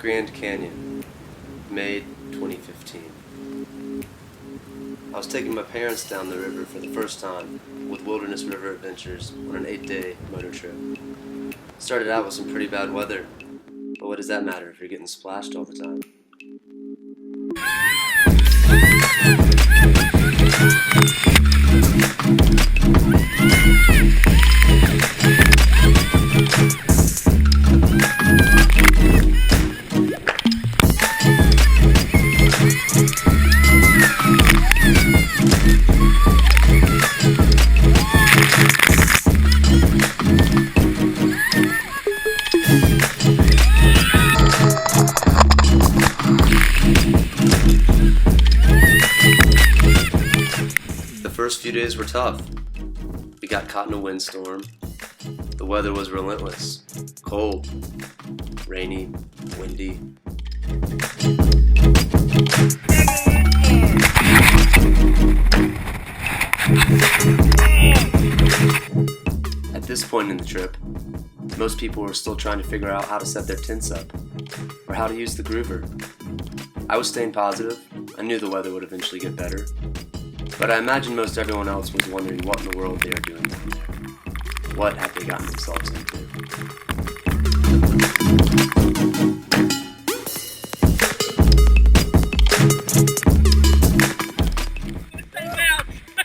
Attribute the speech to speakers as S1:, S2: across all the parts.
S1: Grand Canyon, May 2015. I was taking my parents down the river for the first time with Wilderness River Adventures on an 8-day motor trip. Started out with some pretty bad weather, but what does that matter if you're getting splashed all the time? The first few days were tough. We got caught in a windstorm. The weather was relentless. Cold, rainy, windy. At this point in the trip, most people were still trying to figure out how to set their tents up, or how to use the groover. I was staying positive. I knew the weather would eventually get better, but I imagine most everyone else was wondering what in the world they are doing down there. What had they gotten themselves into?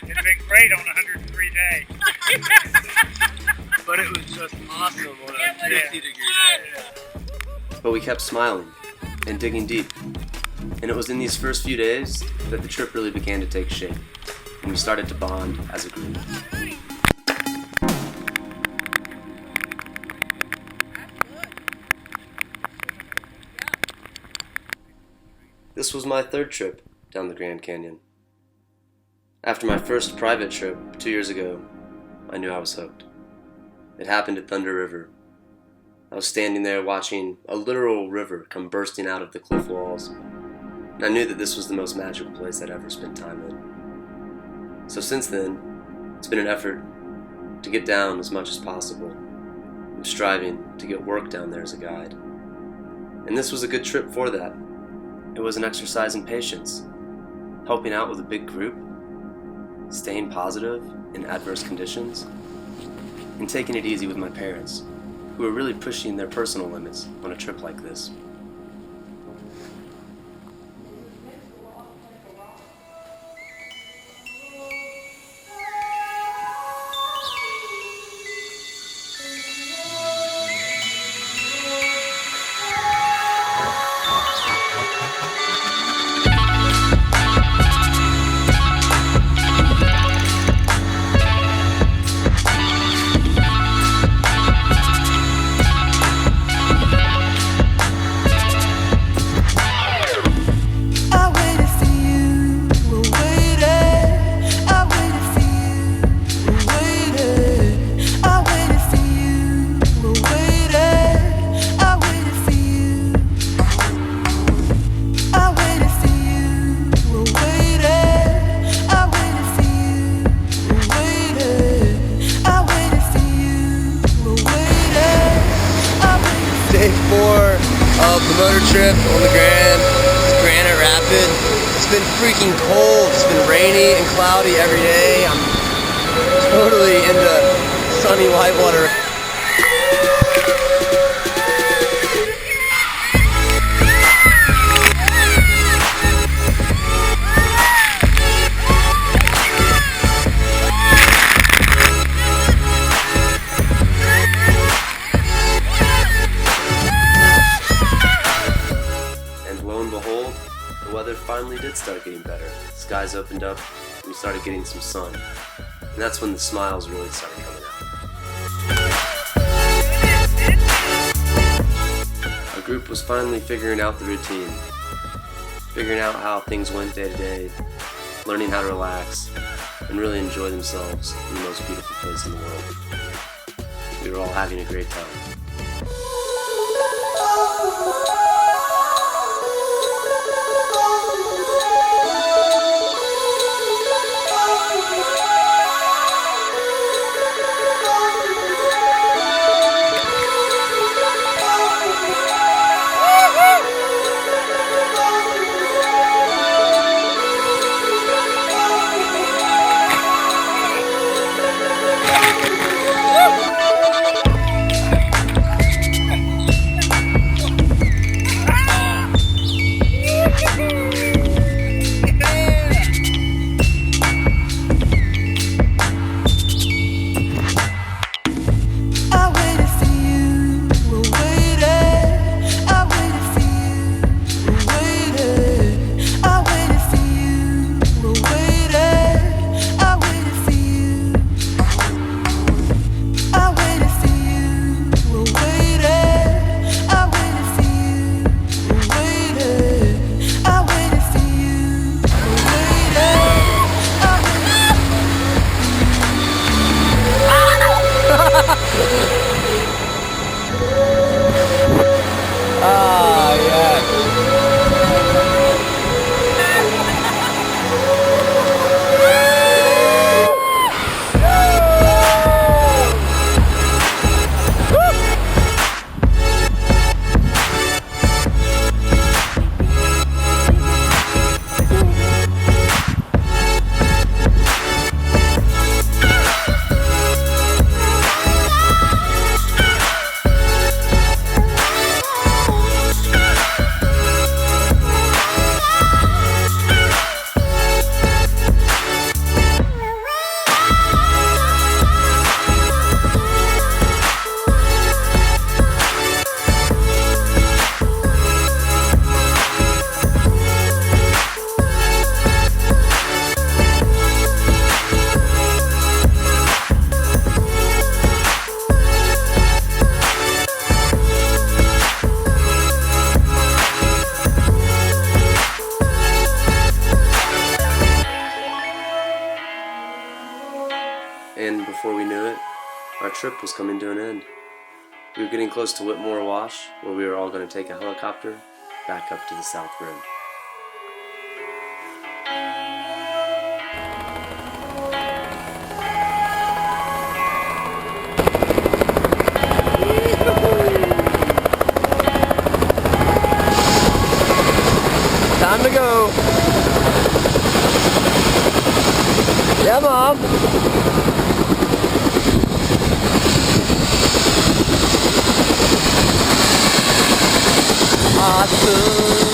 S2: It's been great on a 103 day. But it was just awesome on a 50-degree day.
S1: But we kept smiling and digging deep. And it was in these first few days that the trip really began to take shape, and we started to bond as a group. This was my third trip down the Grand Canyon. After my first private trip 2 years ago, I knew I was hooked. It happened at Thunder River. I was standing there watching a literal river come bursting out of the cliff walls, and I knew that this was the most magical place I'd ever spent time in. So since then, it's been an effort to get down as much as possible. I'm striving to get work down there as a guide. And this was a good trip for that. It was an exercise in patience, helping out with a big group, staying positive in adverse conditions, and taking it easy with my parents, who were really pushing their personal limits on a trip like this.
S3: Day 4 of the motor trip on the Granite Rapid. It's been freaking cold. It's been rainy and cloudy every day. I'm totally into sunny whitewater.
S1: Behold, the weather finally did start getting better. Skies opened up, and we started getting some sun. And that's when the smiles really started coming out. Our group was finally figuring out the routine, figuring out how things went day to day, learning how to relax, and really enjoy themselves in the most beautiful place in the world. We were all having a great time.
S3: Woo!
S1: trip was coming to an end. We were getting close to Whitmore Wash, where we were all going to take a helicopter back up to the South Rim.
S3: Time to go. Yeah, Mom. Awesome.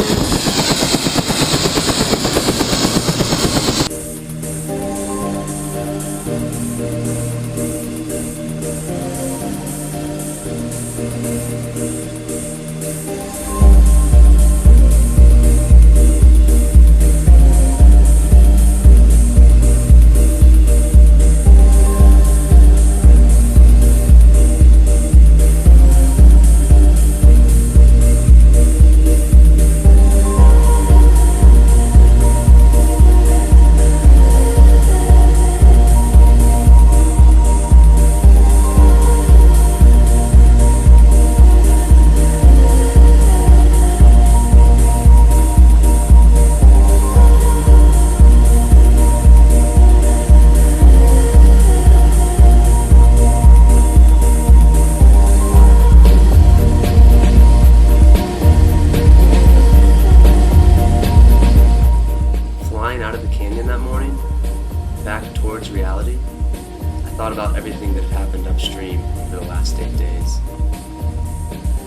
S1: Towards reality, I thought about everything that had happened upstream for the last 8 days.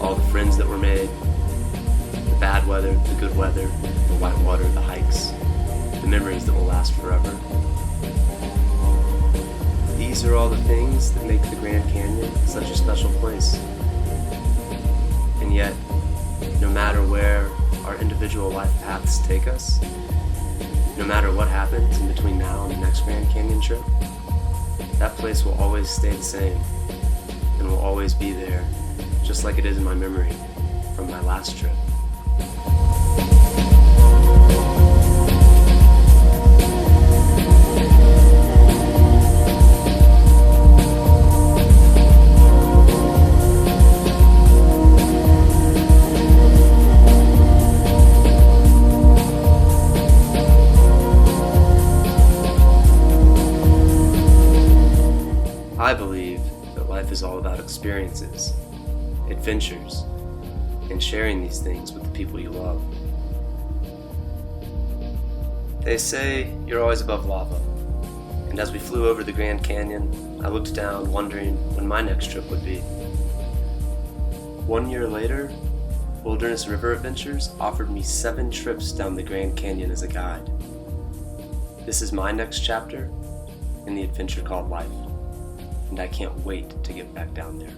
S1: All the friends that were made, the bad weather, the good weather, the white water, the hikes, the memories that will last forever. These are all the things that make the Grand Canyon such a special place. And yet, no matter where our individual life paths take us, no matter what happens in between now and the next Grand Canyon trip, that place will always stay the same and will always be there, just like it is in my memory from my last trip. I believe that life is all about experiences, adventures, and sharing these things with the people you love. They say you're always above lava, and as we flew over the Grand Canyon, I looked down wondering when my next trip would be. 1 year later, Wilderness River Adventures offered me 7 trips down the Grand Canyon as a guide. This is my next chapter in the adventure called life, and I can't wait to get back down there.